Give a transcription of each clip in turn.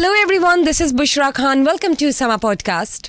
Hello everyone, this is Bushra Khan. Welcome to Sama Podcast.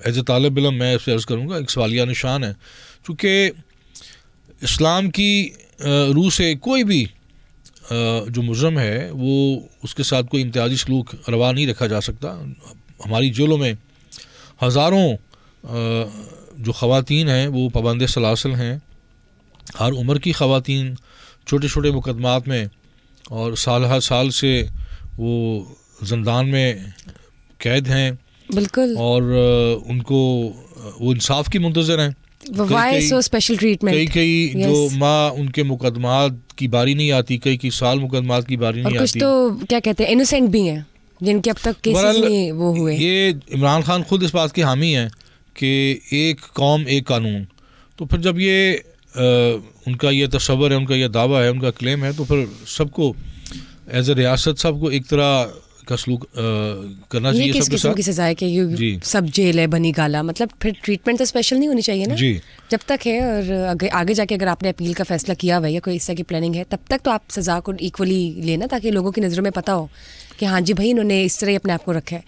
As a طالب علم میں اسے عرض کروں گا ایک سوالیہ نشان ہے، چونکہ اسلام کی روح سے کوئی بھی جو مجرم ہے وہ اس کے ساتھ کوئی امتیازی سلوک روا نہیں رکھا جا سکتا. ہماری جیلوں میں ہزاروں جو خواتین ہیں وہ پابند سلاسل ہیں، ہر عمر کی خواتین چھوٹے چھوٹے مقدمات میں، اور سال ہر سال سے وہ زندان میں قید ہیں. بالکل. اور ان کو وہ انصاف کی منتظر ہیں. کئی جو ماں ان کے مقدمات کی باری نہیں آتی، کئی سال مقدمات کی باری نہیں آتی. کچھ تو کیا کہتے ہیں انوسینٹ بھی ہیں جن کے اب تک کیسز نہیں وہ ہوئے. یہ عمران خان خود اس بات کے حامی ہیں کہ ایک قوم ایک قانون. تو پھر جب یہ ان کا یہ تصور ہے، ان کا یہ دعویٰ ہے، ان کا کلیم ہے، تو پھر سب کو ایز اے ریاست سب کو ایک طرح کا سلوک کرنا چاہیے. کس قسم کی سزا ہے کہ یہ سب جیل ہے بنی گالا؟ مطلب پھر ٹریٹمنٹ تو اسپیشل نہیں ہونی چاہیے نا جب تک ہے، اور آگے جا کے اگر آپ نے اپیل کا فیصلہ کیا ہوا ہے یا کوئی اس طرح کی پلاننگ ہے تب تک تو آپ سزا کو ایکولی لینا، تاکہ لوگوں کی نظروں میں پتہ ہو کہ ہاں جی بھائی انہوں نے اس طرح ہی اپنے آپ کو رکھا ہے.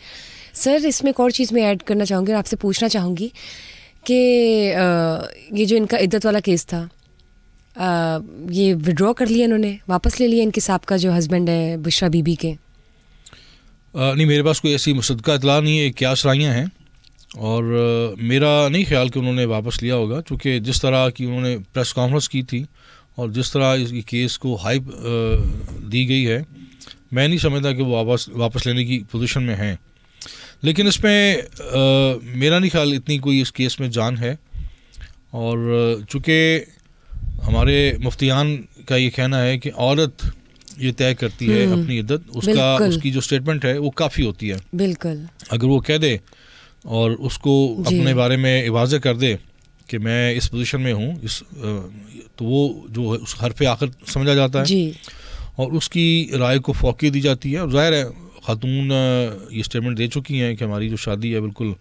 سر اس میں ایک اور چیز میں ایڈ کرنا چاہوں گی اور آپ سے پوچھنا چاہوں گی کہ یہ جو ان کا عدت والا کیس تھا یہ وڈرا کر لیا انہوں نے، واپس لے لیا ان کے سابقہ جو ہسبینڈ ہے بشرا بی بی کے؟ نہیں، میرے پاس کوئی ایسی مصدقہ اطلاع نہیں ہے. قیاس رائیاں ہیں اور میرا نہیں خیال کہ انہوں نے واپس لیا ہوگا، چونکہ جس طرح کی انہوں نے پریس کانفرنس کی تھی اور جس طرح اس کیس کو ہائپ دی گئی ہے، میں نہیں سمجھتا کہ وہ واپس لینے کی پوزیشن میں ہیں. لیکن اس میں میرا نہیں خیال اتنی کوئی اس کیس میں جان ہے. اور چونکہ ہمارے مفتیان کا یہ کہنا ہے کہ عورت یہ طے کرتی ہے اپنی عدت، اس کی جو اسٹیٹمنٹ ہے وہ کافی ہوتی ہے. بالکل. اگر وہ کہہ دے اور اس کو اپنے بارے میں واضح کر دے کہ میں اس پوزیشن میں ہوں، تو وہ جو اس حرف آخر سمجھا جاتا ہے اور اس کی رائے کو فوقیت دی جاتی ہے. اور ظاہر ہے خاتون یہ اسٹیٹمنٹ دے چکی ہیں کہ ہماری جو شادی ہے بالکل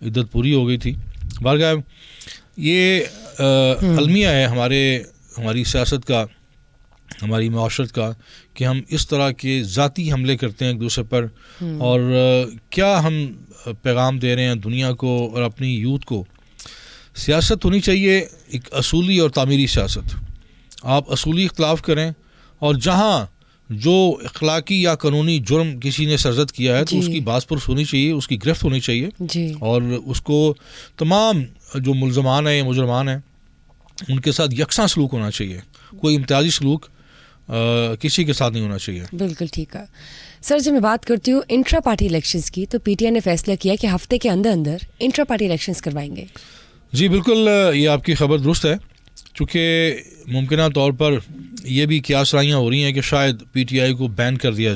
عدت پوری ہو گئی تھی. بارگاہ یہ المیہ ہے ہماری سیاست کا، ہماری معاشرت کا، کہ ہم اس طرح کے ذاتی حملے کرتے ہیں ایک دوسرے پر. اور کیا ہم پیغام دے رہے ہیں دنیا کو اور اپنی یوتھ کو؟ سیاست ہونی چاہیے ایک اصولی اور تعمیری سیاست. آپ اصولی اختلاف کریں، اور جہاں جو اخلاقی یا قانونی جرم کسی نے سرزد کیا ہے تو اس کی باز پرس ہونی چاہیے، اس کی گرفت ہونی چاہیے، اور اس کو تمام جو ملزمان ہیں یا مجرمان ہیں ان کے ساتھ یکساں سلوک ہونا چاہیے. کوئی امتیازی سلوک کسی کے ساتھ نہیں ہونا چاہیے. بالکل ٹھیک ہے. سر جب میں بات کرتی ہوں انٹرا پارٹی الیکشنز کی، تو پی ٹی آئی نے فیصلہ کیا کہ ہفتے کے اندر انٹرا پارٹی الیکشنز کروائیں گے. جی بالکل، یہ آپ کی خبر درست ہے. چونکہ ممکنہ طور پر یہ بھی قیاس رائیاں ہو رہی ہیں کہ شاید پی ٹی آئی کو بین کر دیا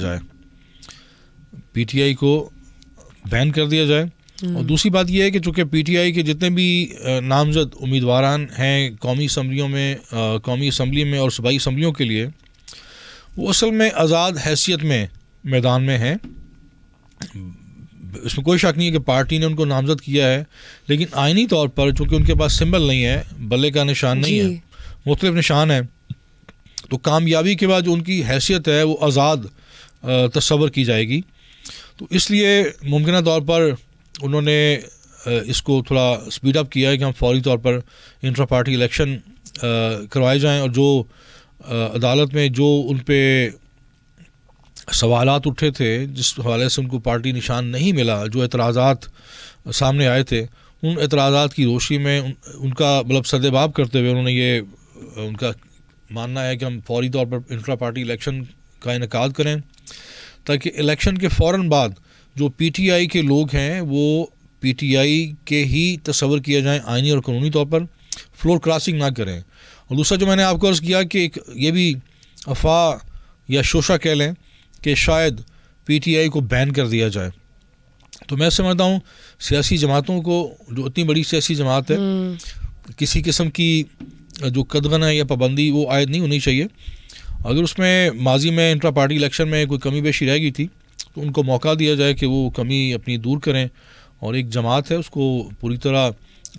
جائے، اور دوسری بات یہ ہے کہ چونکہ پی ٹی آئی کے جتنے بھی نامزد امیدواران ہیں قومی اسمبلی میں اور صوبائی اسمبلیوں کے لیے، وہ اصل میں آزاد حیثیت میں میدان میں ہیں. اس میں کوئی شک نہیں ہے کہ پارٹی نے ان کو نامزد کیا ہے، لیکن آئینی طور پر چونکہ ان کے پاس سمبل نہیں ہے، بلے کا نشان نہیں ہے، مختلف نشان ہیں، تو کامیابی کے بعد جو ان کی حیثیت ہے وہ آزاد تصور کی جائے گی. تو اس لیے ممکنہ طور پر انہوں نے اس کو تھوڑا اسپیڈ اپ کیا ہے کہ ہم فوری طور پر انٹرا پارٹی الیکشن کروائے جائیں، اور جو عدالت میں جو ان پہ سوالات اٹھے تھے، جس حوالے سے ان کو پارٹی نشان نہیں ملا، جو اعتراضات سامنے آئے تھے، ان اعتراضات کی روشنی میں ان کا مطلب سدباب کرتے ہوئے انہوں نے یہ ان کا ماننا ہے کہ ہم فوری طور پر انٹرا پارٹی الیکشن کا انعقاد کریں، تاکہ الیکشن کے فوراً بعد جو پی ٹی آئی کے لوگ ہیں وہ پی ٹی آئی کے ہی تصور کیا جائیں آئینی اور قانونی طور پر، فلور کراسنگ نہ کریں. اور دوسرا جو میں نے آپ کو عرض کیا کہ ایک یہ بھی افواہ یا شوشہ کہہ لیں کہ شاید پی ٹی آئی کو بین کر دیا جائے. تو میں سمجھتا ہوں سیاسی جماعتوں کو، جو اتنی بڑی سیاسی جماعت ہے، کسی قسم کی جو قدغن ہے یا پابندی وہ عائد نہیں ہونی چاہیے. اگر اس میں ماضی میں انٹرا پارٹی الیکشن میں کوئی کمی بیشی رہ گئی تھی تو ان کو موقع دیا جائے کہ وہ کمی اپنی دور کریں، اور ایک جماعت ہے اس کو پوری طرح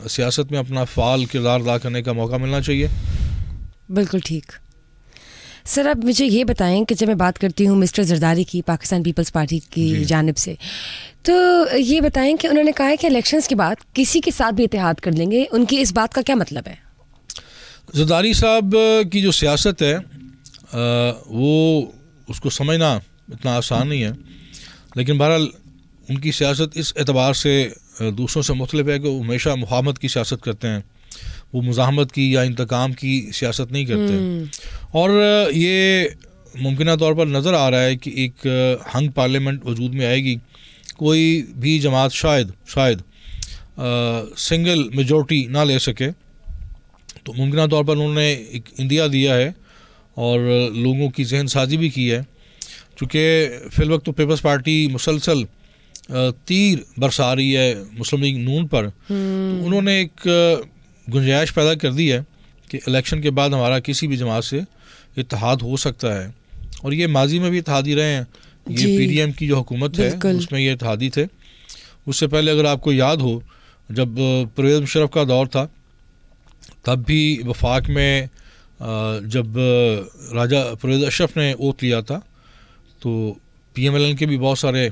سیاست میں اپنا فعال کردار ادا کرنے کا موقع ملنا چاہیے. بالکل ٹھیک. سر اب مجھے یہ بتائیں کہ جب میں بات کرتی ہوں مسٹر زرداری کی پاکستان پیپلز پارٹی کی جانب سے، تو یہ بتائیں کہ انہوں نے کہا ہے کہ الیکشنز کے بعد کسی کے ساتھ بھی اتحاد کر لیں گے، ان کی اس بات کا کیا مطلب ہے؟ زرداری صاحب کی جو سیاست ہے وہ اس کو سمجھنا اتنا آسان نہیں ہے، لیکن بہرحال ان کی سیاست اس اعتبار سے دوسروں سے مختلف ہے کہ وہ ہمیشہ مفاہمت کی سیاست کرتے ہیں، وہ مزاحمت کی یا انتقام کی سیاست نہیں کرتے، اور یہ ممکنہ طور پر نظر آ رہا ہے کہ ایک ہنگ پارلیمنٹ وجود میں آئے گی، کوئی بھی جماعت شاید سنگل میجورٹی نہ لے سکے، تو ممکنہ طور پر انہوں نے ایک اندیا دیا ہے اور لوگوں کی ذہن سازی بھی کی ہے، چونکہ فی الوقت تو پیپلز پارٹی مسلسل تیر برسا رہی ہے مسلم لیگ نون پر، تو انہوں نے ایک گنجائش پیدا کر دی ہے کہ الیکشن کے بعد ہمارا کسی بھی جماعت سے اتحاد ہو سکتا ہے، اور یہ ماضی میں بھی اتحادی رہے ہیں، یہ پی ڈی ایم کی جو حکومت ہے اس میں یہ اتحادی تھے۔ اس سے پہلے اگر آپ کو یاد ہو جب پرویز مشرف کا دور تھا تب بھی وفاق میں جب راجہ پرویز اشرف نے اوت لیا تھا تو پی ایم ایل این کے بھی بہت سارے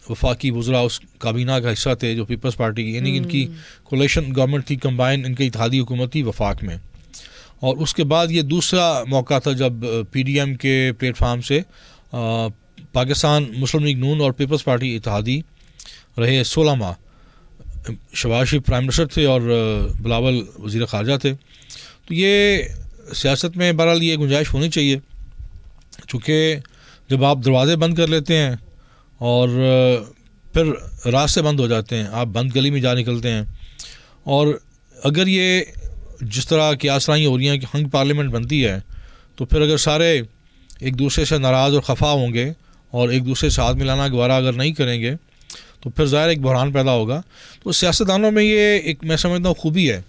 وفاقی وزراء اس کابینہ کا حصہ تھے جو پیپلز پارٹی کی، یعنی ان کی کولیشن گورنمنٹ تھی، کمبائن ان کی اتحادی حکومت تھی وفاق میں، اور اس کے بعد یہ دوسرا موقع تھا جب پی ڈی ایم کے پلیٹ فارم سے پاکستان مسلم لیگ نون اور پیپلز پارٹی اتحادی رہے 16 ماہ، شہباز شریف پرائم منسٹر تھے اور بلاول وزیر خارجہ تھے، تو یہ سیاست میں بہرحال یہ گنجائش ہونی چاہیے، چونکہ جب آپ دروازے بند کر لیتے ہیں اور پھر راستے بند ہو جاتے ہیں، آپ بند گلی میں جا نکلتے ہیں، اور اگر یہ جس طرح کی آسرائیں ہو رہی ہیں کہ ہنگ پارلیمنٹ بنتی ہے تو پھر اگر سارے ایک دوسرے سے ناراض اور خفا ہوں گے اور ایک دوسرے سے ہاتھ ملانا گوارا اگر نہیں کریں گے تو پھر ظاہر ایک بحران پیدا ہوگا۔ تو سیاستدانوں میں یہ ایک میں سمجھتا ہوں خوبی ہے،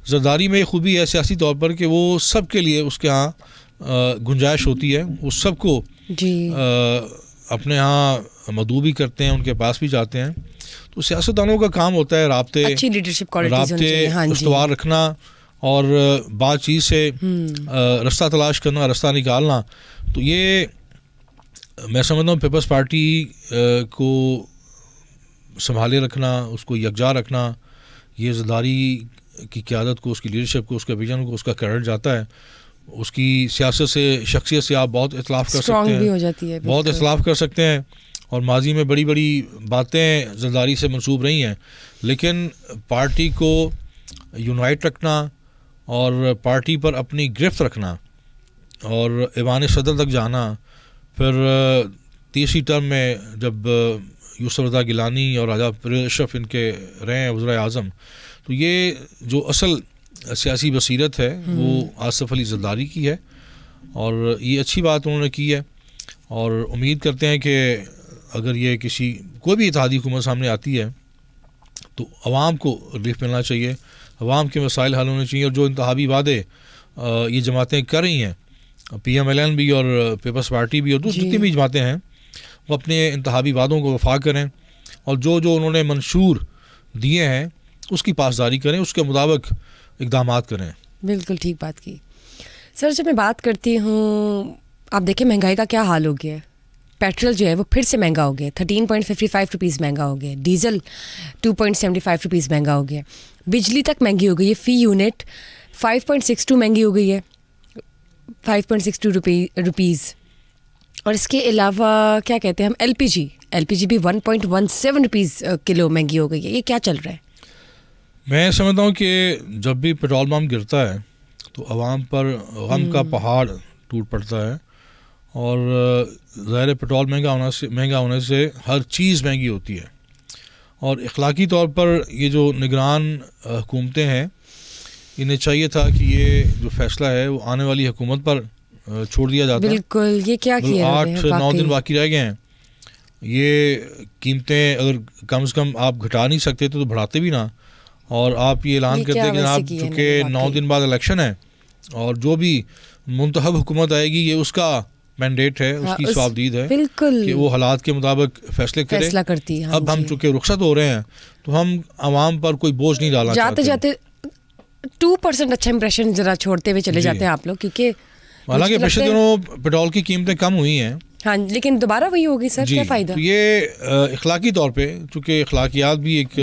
زرداری میں یہ خوبی ہے سیاسی طور پر کہ وہ سب کے لیے اس کے ہاں گنجائش ہوتی ہے، وہ سب کو اپنے ہاں مدعو بھی کرتے ہیں، ان کے پاس بھی جاتے ہیں، تو سیاستدانوں کا کام ہوتا ہے رابطے استوار رکھنا اور بات چیز سے رستہ تلاش کرنا، رستہ نکالنا۔ تو یہ میں سمجھتا ہوں پیپلز پارٹی کو سنبھالے رکھنا، اس کو یکجا رکھنا، یہ زرداری کی قیادت کو، اس کی لیڈرشپ کو، اس کے ویژن کو، اس کا کریڈٹ جاتا ہے۔ اس کی سیاست سے، شخصیت سے آپ بہت اختلاف کر سکتے ہیں، بہت اختلاف کر سکتے ہیں، اور ماضی میں بڑی بڑی باتیں زرداری سے منسوب رہی ہیں، لیکن پارٹی کو یونائٹ رکھنا اور پارٹی پر اپنی گرفت رکھنا اور ایوان صدر تک جانا، پھر تیسری ٹرم میں جب یوسف رضا گیلانی اور راجہ پرویز اشرف ان کے رہے ہیں وزراء اعظم، تو یہ جو اصل سیاسی بصیرت ہے وہ آصف علی زرداری کی ہے، اور یہ اچھی بات انہوں نے کی ہے، اور امید کرتے ہیں کہ اگر یہ کوئی بھی اتحادی حکومت سامنے آتی ہے تو عوام کو ریلیف ملنا چاہیے، عوام کے مسائل حل ہونے چاہیے، اور جو انتخابی وعدے یہ جماعتیں کر رہی ہیں، پی ایم ایل این بھی اور پیپلز پارٹی بھی اور جتنی بھی جماعتیں ہیں، وہ اپنے انتخابی وعدوں کو وفا کریں، اور جو انہوں نے منشور دیے ہیں اس کی پاسداری کریں، اس کے مطابق اقدامات کریں۔ بالکل ٹھیک بات کی سر۔ جب میں بات کرتی ہوں، آپ دیکھیں مہنگائی کا کیا حال ہو گیا ہے، پیٹرول جو ہے وہ پھر سے مہنگا ہو گیا، 13.55 روپیز مہنگا ہو گیا، ڈیزل 2.75 روپیز مہنگا ہو گیا، بجلی تک مہنگی ہو گئی ہے، فی یونٹ 5.62 مہنگی ہو گئی ہے، 5.62 روپیز، اور اس کے علاوہ کیا کہتے ہیں ہم ایل پی جی بھی 1.17 روپیز کلو مہنگی ہو گئی ہے۔ یہ کیا چل رہا ہے؟ میں سمجھتا ہوں کہ جب بھی پیٹرول پمپ گرتا ہے تو عوام پر غم کا پہاڑ ٹوٹ پڑتا ہے، اور ظاہر پیٹرول مہنگا ہونے سے ہر چیز مہنگی ہوتی ہے، اور اخلاقی طور پر یہ جو نگران حکومتیں ہیں انہیں چاہیے تھا کہ یہ جو فیصلہ ہے وہ آنے والی حکومت پر چھوڑ دیا جاتا ہے۔ بالکل، یہ کیا کیا 8-9 دن باقی رہ گئے ہیں، یہ قیمتیں اگر کم سے کم آپ گھٹا نہیں سکتے تو بڑھاتے بھی نہ، اور آپ یہ اعلان کرتے کہ جناب چونکہ 9 دن بعد الیکشن ہے اور جو بھی منتخب حکومت آئے گی یہ اس کا مینڈیٹ ہے، اس کی صوابدید ہے کہ وہ حالات کے مطابق فیصلے کرے۔ اب ہم چونکہ رخصت ہو رہے ہیں تو ہم عوام پر کوئی بوجھ نہیں ڈالنا چاہتے۔ جاتے 2% اچھا امپریشن ذرا چھوڑتے ہوئے چلے جاتے ہیں آپ لوگ، کیونکہ حالانکہ پچھلے دنوں پیٹرول کی قیمتیں کم ہوئی ہیں ہاں لیکن دوبارہ وہی ہوگی سر, کیا فائدہ؟ یہ اخلاقی طور پہ, چونکہ اخلاقیات بھی ایک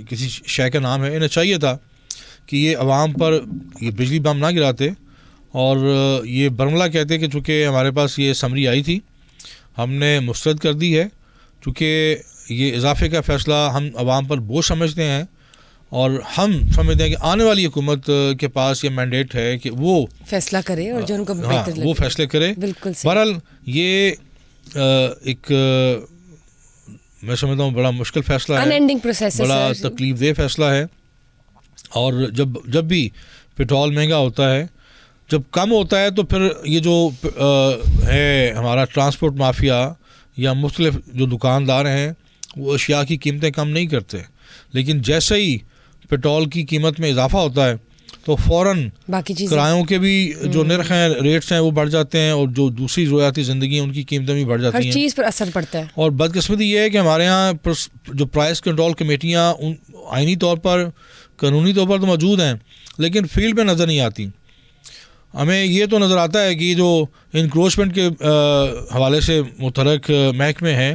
کسی شے کا نام ہے, انہیں چاہیے تھا کہ یہ عوام پر یہ بجلی بم نہ گراتے اور یہ برملہ کہتے کہ چونکہ ہمارے پاس یہ سمری آئی تھی ہم نے مسترد کر دی ہے, چونکہ یہ اضافے کا فیصلہ ہم عوام پر بوجھ سمجھتے ہیں اور ہم سمجھتے ہیں کہ آنے والی حکومت کے پاس یہ مینڈیٹ ہے کہ وہ فیصلہ کرے اور جو ان کو بہتر لگے وہ فیصلے کرے. بالکل. بہرحال یہ ایک میں سمجھتا ہوں بڑا مشکل فیصلہ ہے, بڑا تکلیف دہ فیصلہ ہے. اور جب بھی پیٹرول مہنگا ہوتا ہے, جب کم ہوتا ہے تو پھر یہ جو ہے ہمارا ٹرانسپورٹ مافیا یا مختلف جو دکاندار ہیں وہ اشیاء کی قیمتیں کم نہیں کرتے, لیکن جیسے ہی پیٹرول کی قیمت میں اضافہ ہوتا ہے تو فوراً کرایوں کے بھی جو نرخ ہیں, ریٹس ہیں, وہ بڑھ جاتے ہیں, اور جو دوسری ضروریاتی زندگی ہیں ان کی قیمتیں بھی بڑھ جاتی ہیں. ہر چیز پر اثر پڑتا ہے. اور بدقسمتی یہ ہے کہ ہمارے یہاں جو پرائس کنٹرول کمیٹیاں آئینی طور پر, قانونی طور پر تو موجود ہیں, لیکن فیلڈ میں نظر نہیں آتی. ہمیں یہ تو نظر آتا ہے کہ جو انکروچمنٹ کے حوالے سے متحرک محکمے ہیں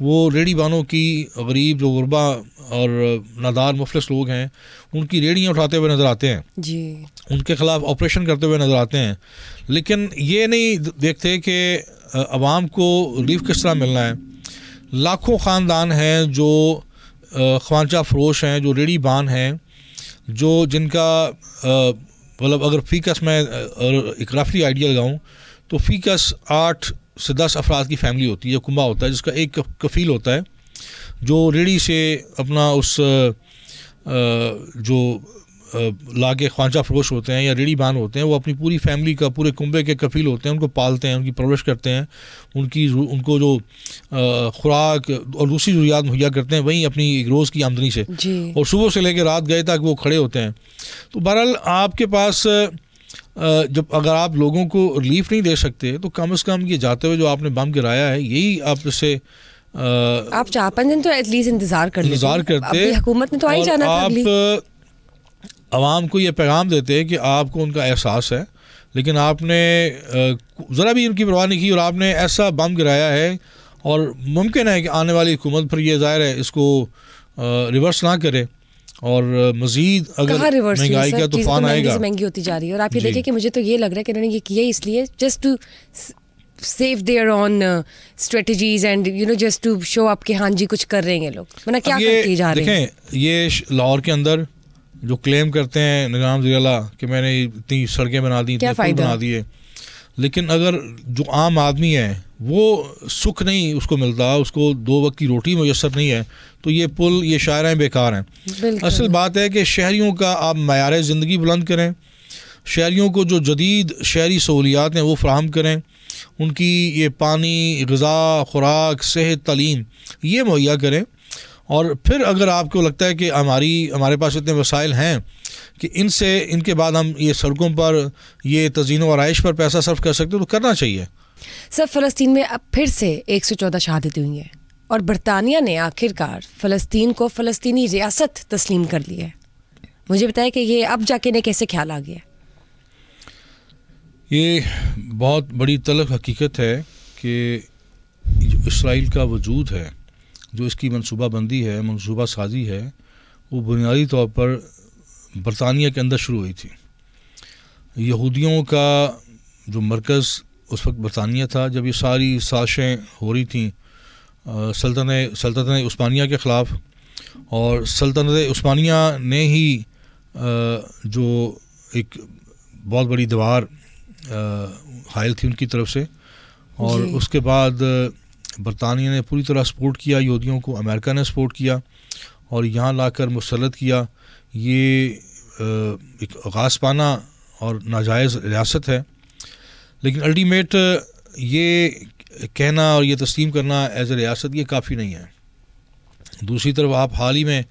وہ ریڑھی بانوں کی, غریب جو غربا اور نادار مفلس لوگ ہیں ان کی ریڑھیاں اٹھاتے ہوئے نظر آتے ہیں, ان کے خلاف آپریشن کرتے ہوئے نظر آتے ہیں, لیکن یہ نہیں دیکھتے کہ عوام کو ریلیف کس طرح ملنا ہے. لاکھوں خاندان ہیں جو خوانچہ فروش ہیں, جو ریڑھی بان ہیں, جو جن کا مطلب اگر فی کس میں ایک رفلی آئیڈیا لگاؤں تو فی کس 8 سے 10 افراد کی فیملی ہوتی ہے, کنبہ ہوتا ہے جس کا ایک کفیل ہوتا ہے جو ریڑھی سے اپنا اس جو لا کے خوانچہ فروش ہوتے ہیں یا ریڑھی بان ہوتے ہیں, وہ اپنی پوری فیملی کا, پورے کنبے کے کفیل ہوتے ہیں, ان کو پالتے ہیں, ان کی پرورش کرتے ہیں, ان کو جو خوراک اور دوسری ضروریات مہیا کرتے ہیں وہیں اپنی ایک روز کی آمدنی سے, اور صبح سے لے کے رات گئے تک وہ کھڑے ہوتے ہیں. تو بہرحال آپ کے پاس جب اگر آپ لوگوں کو ریلیف نہیں دے سکتے تو کم از کم یہ جاتے ہوئے جو آپ نے بم گرایا ہے یہی آپ سے آپ 4-5 دن تو ایٹ لیسٹ انتظار کرتے, حکومت نے تو آئی جانا تھا. آپ عوام کو یہ پیغام دیتے ہیں کہ آپ کو ان کا احساس ہے, لیکن آپ نے ذرا بھی ان کی پرواہ نہیں کی اور آپ نے ایسا بم گرایا ہے, اور ممکن ہے کہ آنے والی حکومت پھر یہ ظاہر ہے اس کو ریورس نہ کرے, اور مزید اگر مہنگائی کا طوفان آئے گا, مہنگی ہوتی جا رہی ہے. اور آپ یہ دیکھیں کہ مجھے تو یہ لگ رہا ہے کہ انہوں نے یہ کیا اس لیے just to save their own strategies and just to show up کہ ہاں جی کچھ کر رہے ہیں لوگ, ورنہ کیا کرتے جا رہے ہیں. دیکھیں یہ لاہور کے اندر جو کلیم کرتے ہیں نظام وزیر اعلیٰ کہ میں نے اتنی سڑکیں بنا دی, اتنے پل بنا دیے, لیکن اگر جو عام آدمی ہے وہ سکھ نہیں اس کو ملتا, اس کو 2 وقت کی روٹی میسر نہیں ہے, تو یہ پل, یہ شاعریں بیکار ہیں. اصل بات ہے کہ شہریوں کا آپ معیار زندگی بلند کریں, شہریوں کو جو جدید شہری سہولیات ہیں وہ فراہم کریں, ان کی یہ پانی, غذا, خوراک, صحت, تعلیم یہ مہیا کریں. اور پھر اگر آپ کو لگتا ہے کہ ہمارے پاس اتنے وسائل ہیں کہ ان کے بعد ہم یہ سڑکوں پر, یہ تزئین و آرائش پر پیسہ صرف کر سکتے تو کرنا چاہیے. سر فلسطین میں اب پھر سے 114 شہادتیں ہوئی ہیں اور برطانیہ نے آخر کار فلسطین کو فلسطینی ریاست تسلیم کر لی ہے. مجھے بتائیں کہ یہ اب جا کے انہیں کیسے خیال آ گیا؟ یہ بہت بڑی تلخ حقیقت ہے کہ جو اسرائیل کا وجود ہے, جو اس کی منصوبہ بندی ہے, منصوبہ سازی ہے, وہ بنیادی طور پر برطانیہ کے اندر شروع ہوئی تھی. یہودیوں کا جو مرکز اس وقت برطانیہ تھا. جب یہ ساری سازشیں ہو رہی تھیں سلطنت عثمانیہ کے خلاف, اور سلطنت عثمانیہ نے ہی جو ایک بہت بڑی دیوار حائل تھی ان کی طرف سے, اور اس کے بعد برطانیہ نے پوری طرح سپورٹ کیا یہودیوں کو, امریکہ نے سپورٹ کیا اور یہاں لا کر مسلط کیا. یہ ایک غاصبانہ اور ناجائز ریاست ہے, لیکن الٹیمیٹ یہ کہنا اور یہ تسلیم کرنا ایز اے ریاست یہ کافی نہیں ہے. دوسری طرف آپ حال ہی میں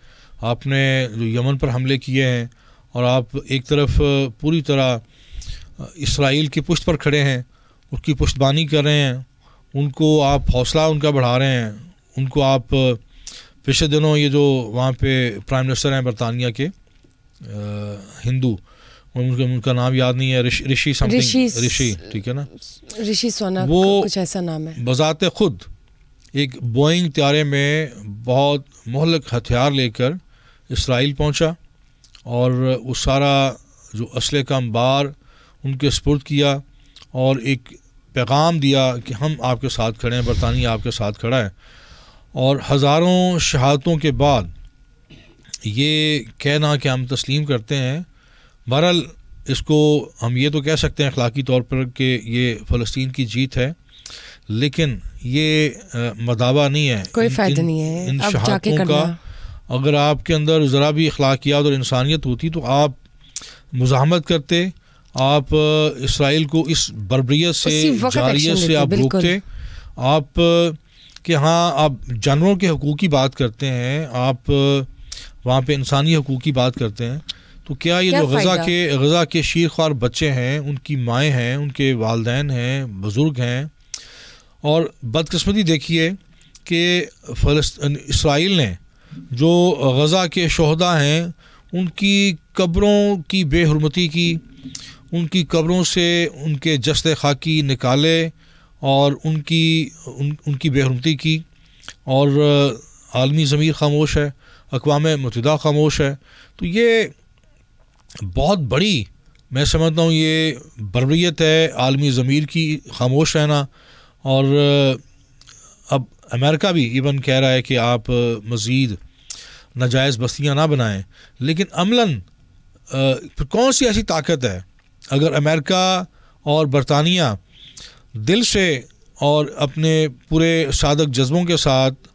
آپ نے جو یمن پر حملے کیے ہیں اور آپ ایک طرف پوری طرح اسرائیل کی پشت پر کھڑے ہیں, اس کی پشتبانی کر رہے ہیں, ان کو آپ حوصلہ ان کا بڑھا رہے ہیں, ان کو آپ پچھلے دنوں یہ جو وہاں پہ پرائم منسٹر ہیں برطانیہ کے ہندو, ان کا نام یاد نہیں ہے, رشی سم تھنگ, رشی, ٹھیک ہے نا, رشی سوناک, وہ کچھ ایسا نام ہے. بذات خود ایک بوئنگ طیارے میں بہت مہلک ہتھیار لے کر اسرائیل پہنچا اور وہ سارا جو اسلحے کا انبار ان کے سپرد کیا اور ایک پیغام دیا کہ ہم آپ کے ساتھ کھڑے ہیں, برطانیہ آپ کے ساتھ کھڑا ہے. اور ہزاروں شہادتوں کے بعد یہ کہنا کہ ہم تسلیم کرتے ہیں, بہرحال اس کو ہم یہ تو کہہ سکتے ہیں اخلاقی طور پر کہ یہ فلسطین کی جیت ہے, لیکن یہ مداوا نہیں ہے, کوئی فائدہ نہیں ہے ان اب جا کے شہادتوں کا. کرنا. اگر آپ کے اندر ذرا بھی اخلاقیات اور انسانیت ہوتی تو آپ مزاحمت کرتے, آپ اسرائیل کو اس بربریت سے, جاریت سے آپ روکتے. آپ کہ ہاں آپ جانوروں کے حقوق کی بات کرتے ہیں, آپ وہاں پہ انسانی حقوق کی بات کرتے ہیں, تو کیا یہ جو غزہ کے شیرخوار بچے ہیں, ان کی مائیں ہیں, ان کے والدین ہیں, بزرگ ہیں, اور بدقسمتی دیکھیے کہ اسرائیل نے جو غزہ کے شہداء ہیں ان کی قبروں کی بے حرمتی کی, ان کی قبروں سے ان کے جسد خاکی نکالے اور ان کی بے حرمتی کی, اور عالمی ضمیر خاموش ہے, اقوام متحدہ خاموش ہے. تو یہ بہت بڑی, میں سمجھتا ہوں یہ بربریت ہے عالمی ضمیر کی خاموش رہنا. اور اب امریکہ بھی ایون کہہ رہا ہے کہ آپ مزید ناجائز بستیاں نہ بنائیں, لیکن عملاً کون سی ایسی طاقت ہے اگر امریکہ اور برطانیہ دل سے اور اپنے پورے صادق جذبوں کے ساتھ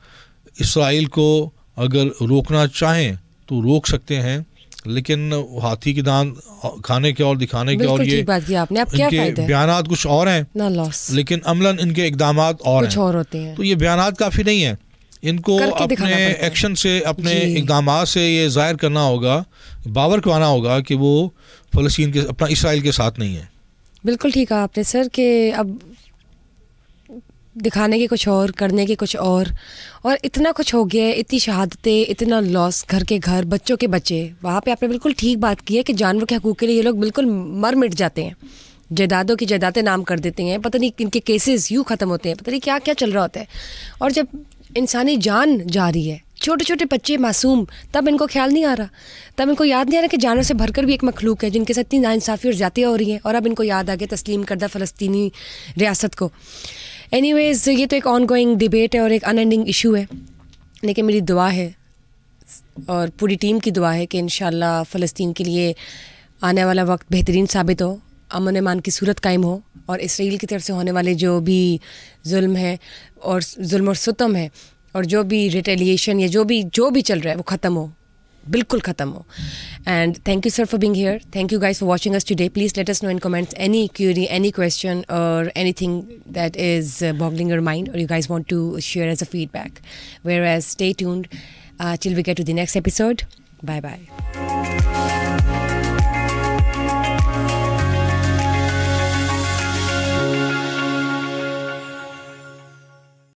اسرائیل کو اگر روکنا چاہیں تو روک سکتے ہیں, لیکن ہاتھی کے دانت کھانے کے اور دکھانے کے, اور یہ ان کے بیانات کچھ اور ہیں لیکن عملاً ان کے اقدامات اور ہوتے ہیں. تو یہ بیانات کافی نہیں ہیں, ان کو اپنے ایکشن سے, اپنے اقدامات سے یہ ظاہر کرنا ہوگا, باور کروانا ہوگا کہ وہ فلسطین کے, اپنا اسرائیل کے ساتھ نہیں ہے. بالکل ٹھیک کہا آپ نے سر, کہ اب دکھانے کے کچھ اور, کرنے کے کچھ اور اتنا کچھ ہو گیا ہے, اتنی شہادتیں, اتنا لاس, گھر کے گھر, بچوں کے بچے. وہاں پہ آپ نے بالکل ٹھیک بات کی ہے کہ جانور کے حقوق کے لیے یہ لوگ بالکل مر مٹ جاتے ہیں, جائیدادوں کی جائیدادیں نام کر دیتے ہیں, پتہ نہیں ان کے کیسز یوں ختم ہوتے ہیں, پتہ نہیں کیا کیا چل رہا ہوتا ہے. اور جب انسانی جان جا رہی ہے, چھوٹے چھوٹے بچے معصوم, تب ان کو خیال نہیں آ رہا, تب ان کو یاد نہیں آ رہا کہ جانور سے بھر کر بھی ایک مخلوق ہے جن کے ساتھ اتنی ناانصافی اور زیادتیاں ہو رہی ہیں, اور اب ان کو یاد آ گیا تسلیم کردہ فلسطینی ریاست کو. اینی ویز, یہ تو ایک آن گوئنگ ڈبیٹ ہے اور ایک ان اینڈنگ ایشو ہے, لیکن میری دعا ہے اور پوری ٹیم کی دعا ہے کہ انشاءاللہ فلسطین کے لیے آنے والا وقت بہترین ثابت ہو, امن و امان کی صورت قائم ہو, اور اسرائیل کی طرف سے ہونے والے جو بھی ظلم ہے اور ظلم اور ستم ہے, اور جو بھی ریٹیلیشن یا جو بھی چل رہا ہے وہ ختم ہو, بالکل ختم ہو. And thank you sir for being here. Thank you guys for watching us today. Please let us know in comments any query, any question or anything that is boggling your mind or you guys want to share as a feedback. Whereas stay tuned till we get to the next episode. Bye bye.